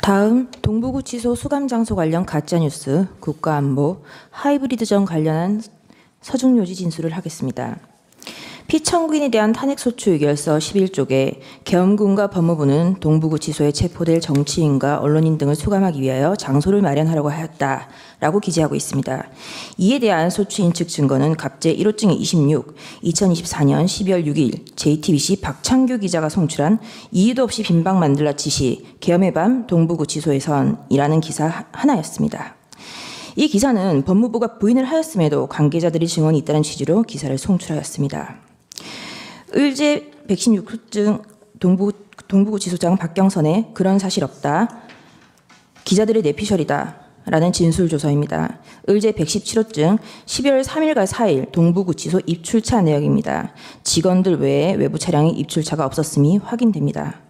다음 동부구치소 수감장소 관련 가짜뉴스, 국가안보, 하이브리드전 관련한 서중요지 진술을 하겠습니다. 피청구인에 대한 탄핵소추 의결서 11쪽에 계엄군과 법무부는 동부구치소에 체포될 정치인과 언론인 등을 수감하기 위하여 장소를 마련하라고 하였다라고 기재하고 있습니다. 이에 대한 소추인 측 증거는 갑제 1호증 26, 2024년 12월 6일 JTBC 박창규 기자가 송출한 이유도 없이 빈방 만들라 지시, 계엄의 밤 동부구치소에선이라는 기사 하나였습니다. 이 기사는 법무부가 부인을 하였음에도 관계자들의 증언이 있다는 취지로 기사를 송출하였습니다. 을제 116호증 동부구치소장 박경선의 그런 사실 없다. 기자들의 내피셜이다. 라는 진술조서입니다. 을제 117호증 12월 3일과 4일 동부구치소 입출차 내역입니다. 직원들 외에 외부 차량의 입출차가 없었음이 확인됩니다.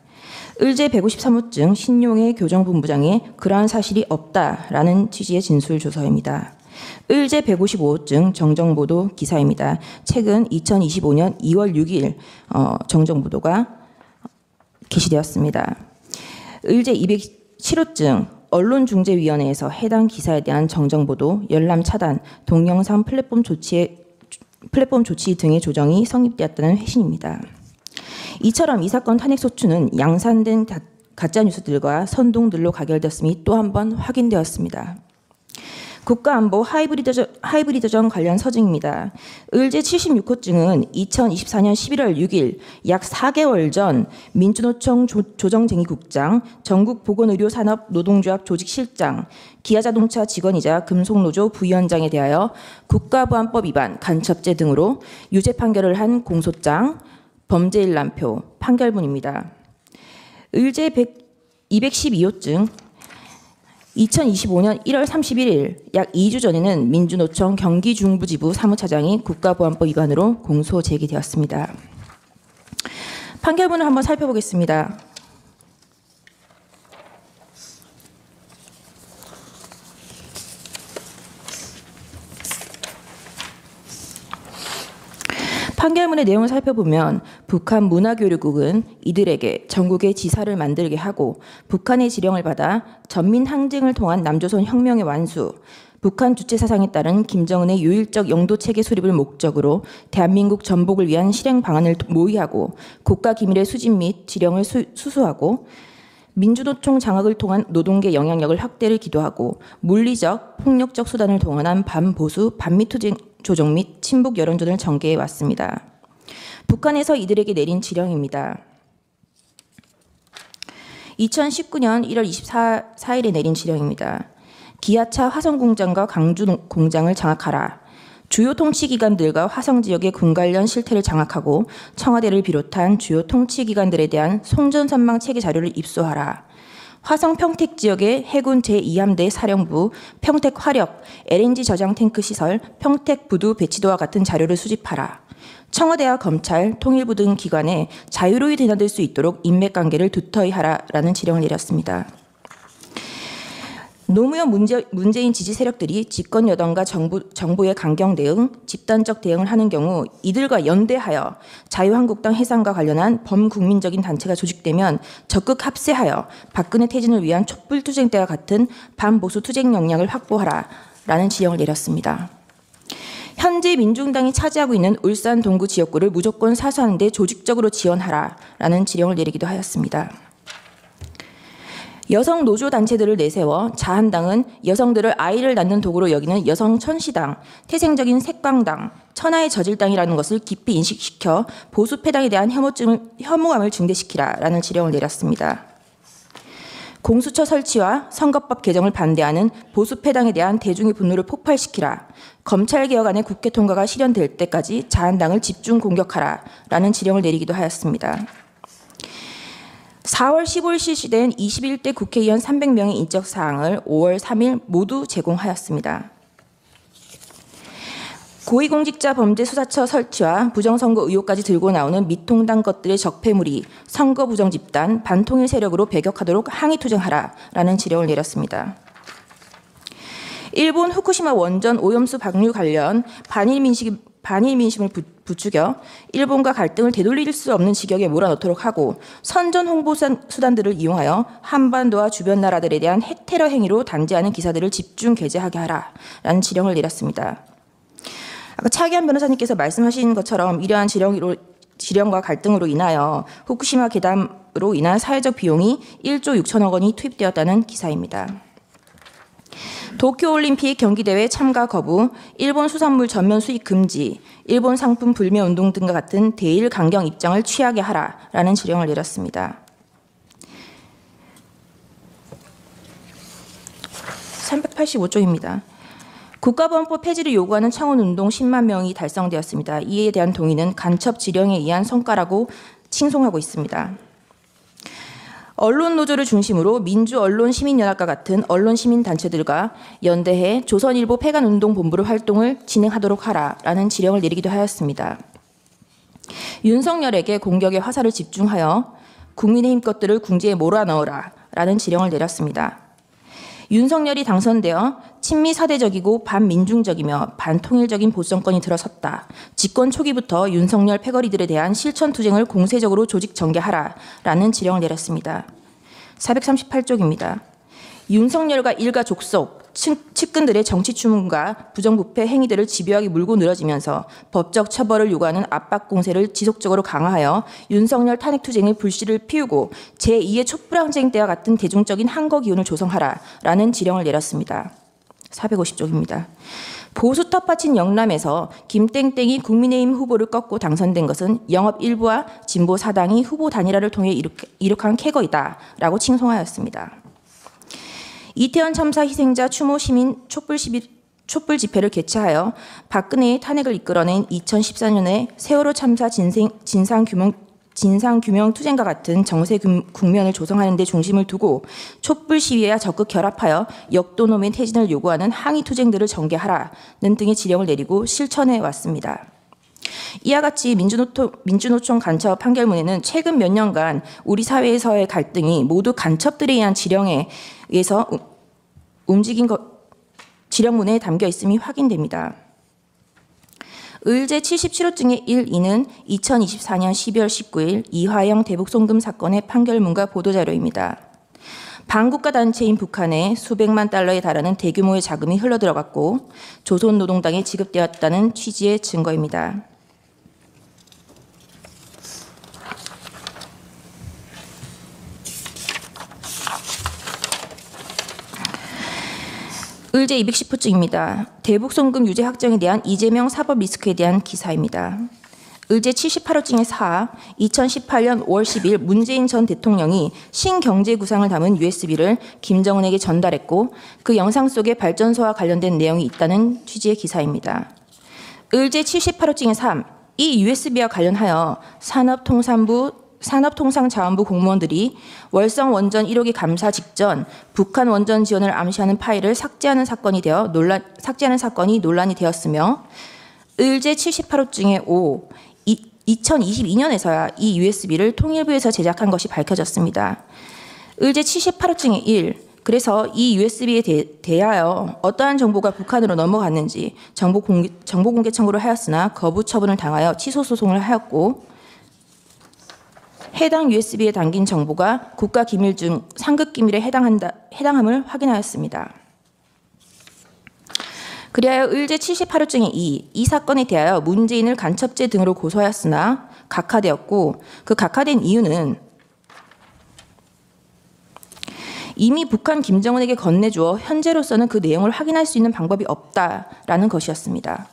을제 153호증 신용의 교정본부장의 그러한 사실이 없다라는 취지의 진술조서입니다. 을제 155호증 정정보도 기사입니다. 최근 2025년 2월 6일 정정보도가 게시되었습니다. 을제 207호증 언론중재위원회에서 해당 기사에 대한 정정보도, 열람 차단, 동영상 플랫폼 조치 등의 조정이 성립되었다는 회신입니다. 이처럼 이 사건 탄핵소추는 양산된 가짜뉴스들과 선동들로 가결되었음이 또 한 번 확인되었습니다. 국가안보 하이브리드전 관련 서증입니다. 을제 76호증은 2024년 11월 6일 약 4개월 전 민주노총 조정쟁의국장, 전국보건의료산업노동조합 조직실장, 기아자동차 직원이자 금속노조 부위원장에 대하여 국가보안법 위반, 간첩죄 등으로 유죄 판결을 한 공소장, 범죄일람표, 판결문입니다. 을제 212호증 2025년 1월 31일 약 2주 전에는 민주노총 경기중부지부 사무차장이 국가보안법 위반으로 공소 제기되었습니다. 판결문을 한번 살펴보겠습니다. 판결문의 내용을 살펴보면 북한 문화교류국은 이들에게 전국의 지사를 만들게 하고 북한의 지령을 받아 전민 항쟁을 통한 남조선 혁명의 완수, 북한 주체 사상에 따른 김정은의 유일적 영도체계 수립을 목적으로 대한민국 전복을 위한 실행 방안을 모의하고 국가기밀의 수집 및 지령을 수수하고 민주노총 장악을 통한 노동계 영향력을 확대를 기도하고 물리적, 폭력적 수단을 동원한 반보수, 반미투쟁 조정 및 친북 여론전을 전개해 왔습니다. 북한에서 이들에게 내린 지령입니다. 2019년 1월 24일에 내린 지령입니다. 기아차 화성공장과 강주공장을 장악하라. 주요 통치기관들과 화성지역의 군 관련 실태를 장악하고 청와대를 비롯한 주요 통치기관들에 대한 송전선망 체계 자료를 입수하라. 화성 평택 지역의 해군 제2함대 사령부, 평택 화력, LNG 저장 탱크 시설, 평택 부두 배치도와 같은 자료를 수집하라. 청와대와 검찰, 통일부 등 기관에 자유로이 드나들 수 있도록 인맥관계를 두터이 하라라는 지령을 내렸습니다. 노무현 문재인 지지 세력들이 집권 여당과 정부의 강경 대응, 집단적 대응을 하는 경우 이들과 연대하여 자유한국당 해산과 관련한 범국민적인 단체가 조직되면 적극 합세하여 박근혜 퇴진을 위한 촛불투쟁 때와 같은 반보수 투쟁 역량을 확보하라라는 지령을 내렸습니다. 현재 민중당이 차지하고 있는 울산 동구 지역구를 무조건 사수하는 데 조직적으로 지원하라라는 지령을 내리기도 하였습니다. 여성 노조 단체들을 내세워 자한당은 여성들을 아이를 낳는 도구로 여기는 여성 천시당, 태생적인 색광당, 천하의 저질당이라는 것을 깊이 인식시켜 보수패당에 대한 혐오감을 증대시키라라는 지령을 내렸습니다. 공수처 설치와 선거법 개정을 반대하는 보수패당에 대한 대중의 분노를 폭발시키라. 검찰개혁안의 국회 통과가 실현될 때까지 자한당을 집중 공격하라라는 지령을 내리기도 하였습니다. 4월 15일 실시된 21대 국회의원 300명의 인적사항을 5월 3일 모두 제공하였습니다. 고위공직자 범죄수사처 설치와 부정선거 의혹까지 들고 나오는 미통당 것들의 적폐무리, 선거 부정집단, 반통일 세력으로 배격하도록 항의투쟁하라라는 지령을 내렸습니다. 일본 후쿠시마 원전 오염수 방류 관련 반일 반일 민심을 부추겨 일본과 갈등을 되돌릴 수 없는 지경에 몰아넣도록 하고 선전 홍보 수단들을 이용하여 한반도와 주변 나라들에 대한 핵테러 행위로 단죄하는 기사들을 집중 게재하게 하라라는 지령을 내렸습니다. 아까 차기한 변호사님께서 말씀하신 것처럼 이러한 지령과 갈등으로 인하여 후쿠시마 괴담으로 인한 사회적 비용이 1조 6천억 원이 투입되었다는 기사입니다. 도쿄올림픽 경기대회 참가 거부, 일본 수산물 전면 수입 금지, 일본 상품 불매 운동 등과 같은 대일 강경 입장을 취하게 하라라는 지령을 내렸습니다. 385쪽입니다. 국가보안법 폐지를 요구하는 청원운동 10만 명이 달성되었습니다. 이에 대한 동의는 간첩 지령에 의한 성과라고 칭송하고 있습니다. 언론노조를 중심으로 민주언론시민연합과 같은 언론시민단체들과 연대해 조선일보 폐간운동본부를 활동을 진행하도록 하라라는 지령을 내리기도 하였습니다. 윤석열에게 공격의 화살을 집중하여 국민의힘 것들을 궁지에 몰아넣으라라는 지령을 내렸습니다. 윤석열이 당선되어 친미 사대적이고 반민중적이며 반통일적인 보수정권이 들어섰다. 집권 초기부터 윤석열 패거리들에 대한 실천 투쟁을 공세적으로 조직 전개하라라는 지령을 내렸습니다. 438쪽입니다. 윤석열과 일가 족속, 측근들의 정치 추문과 부정부패 행위들을 집요하게 물고 늘어지면서 법적 처벌을 요구하는 압박 공세를 지속적으로 강화하여 윤석열 탄핵 투쟁의 불씨를 피우고 제2의 촛불항쟁 때와 같은 대중적인 항거 기운을 조성하라라는 지령을 내렸습니다. 450쪽입니다. 보수 텃밭인 영남에서 김땡땡이 국민의힘 후보를 꺾고 당선된 것은 영업 일부와 진보 사당이 후보 단일화를 통해 이룩한 쾌거이다라고 칭송하였습니다. 이태원 참사 희생자 추모 시민 촛불 집회를 개최하여 박근혜의 탄핵을 이끌어낸 2014년에 세월호 참사 진상규명 투쟁과 같은 정세 국면을 조성하는 데 중심을 두고 촛불 시위와 적극 결합하여 역도놈의 퇴진을 요구하는 항의 투쟁들을 전개하라는 등의 지령을 내리고 실천해 왔습니다. 이와 같이 민주노총 간첩 판결문에는 최근 몇 년간 우리 사회에서의 갈등이 모두 간첩들에 의한 지령에 의해서 움직인 지령문에 담겨 있음이 확인됩니다. 의제 77호증의 1, 2는 2024년 12월 19일 이화영 대북송금 사건의 판결문과 보도자료입니다. 반국가 단체인 북한에 수백만 달러에 달하는 대규모의 자금이 흘러들어갔고 조선노동당에 지급되었다는 취지의 증거입니다. 의제 210호증입니다. 대북송금 유죄 확정에 대한 이재명 사법 리스크에 대한 기사입니다. 의제 78호증의 4, 2018년 5월 10일 문재인 전 대통령이 신경제구상을 담은 USB를 김정은에게 전달했고 그 영상 속에 발전소와 관련된 내용이 있다는 취지의 기사입니다. 의제 78호증의 3, 이 USB와 관련하여 산업통상자원부 공무원들이 월성 원전 1호기 감사 직전 북한 원전 지원을 암시하는 파일을 삭제하는 사건이 논란이 되었으며 의제 78호증의 5, 2022년에서야 이 USB를 통일부에서 제작한 것이 밝혀졌습니다. 의제 78호증의 1, 그래서 이 USB에 대하여 어떠한 정보가 북한으로 넘어갔는지 정보공개 청구를 하였으나 거부 처분을 당하여 취소 소송을 하였고 해당 USB에 담긴 정보가 국가기밀 중 상급기밀에 해당함을 확인하였습니다. 그리하여 의제 78호증의 2, 이 사건에 대하여 문재인을 간첩죄 등으로 고소하였으나 각하되었고 그 각하된 이유는 이미 북한 김정은에게 건네주어 현재로서는 그 내용을 확인할 수 있는 방법이 없다라는 것이었습니다.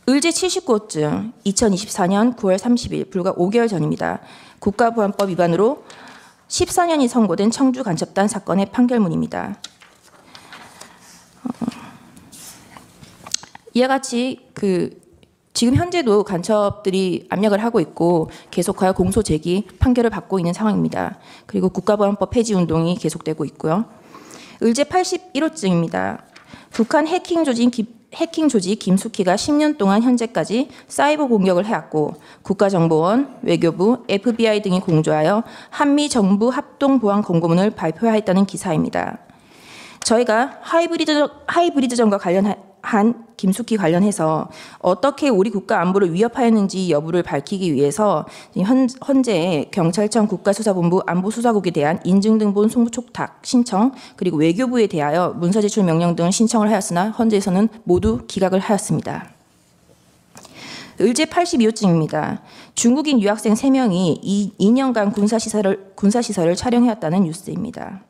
의제 79호증 2024년 9월 30일 불과 5개월 전입니다. 국가보안법 위반으로 14년이 선고된 청주 간첩단 사건의 판결문입니다. 이와 같이 지금 현재도 간첩들이 압력을 하고 있고 계속하여 공소 제기 판결을 받고 있는 상황입니다. 그리고 국가보안법 폐지 운동이 계속되고 있고요. 의제 81호증입니다. 북한 해킹 조직 김숙희가 10년 동안 현재까지 사이버 공격을 해왔고 국가정보원, 외교부, FBI 등이 공조하여 한미 정부 합동 보안 공고문을 발표하였다는 기사입니다. 저희가 하이브리드전과 한 김숙희 관련해서 어떻게 우리 국가 안보를 위협하였는지 여부를 밝히기 위해서 현재 경찰청 국가수사본부 안보수사국에 대한 인증등본 송부촉탁 신청 그리고 외교부에 대하여 문서제출 명령 등 신청을 하였으나 현재에서는 모두 기각을 하였습니다. 을제 82호증입니다. 중국인 유학생 3명이 2년간 군사시설을 촬영해왔다는 뉴스입니다.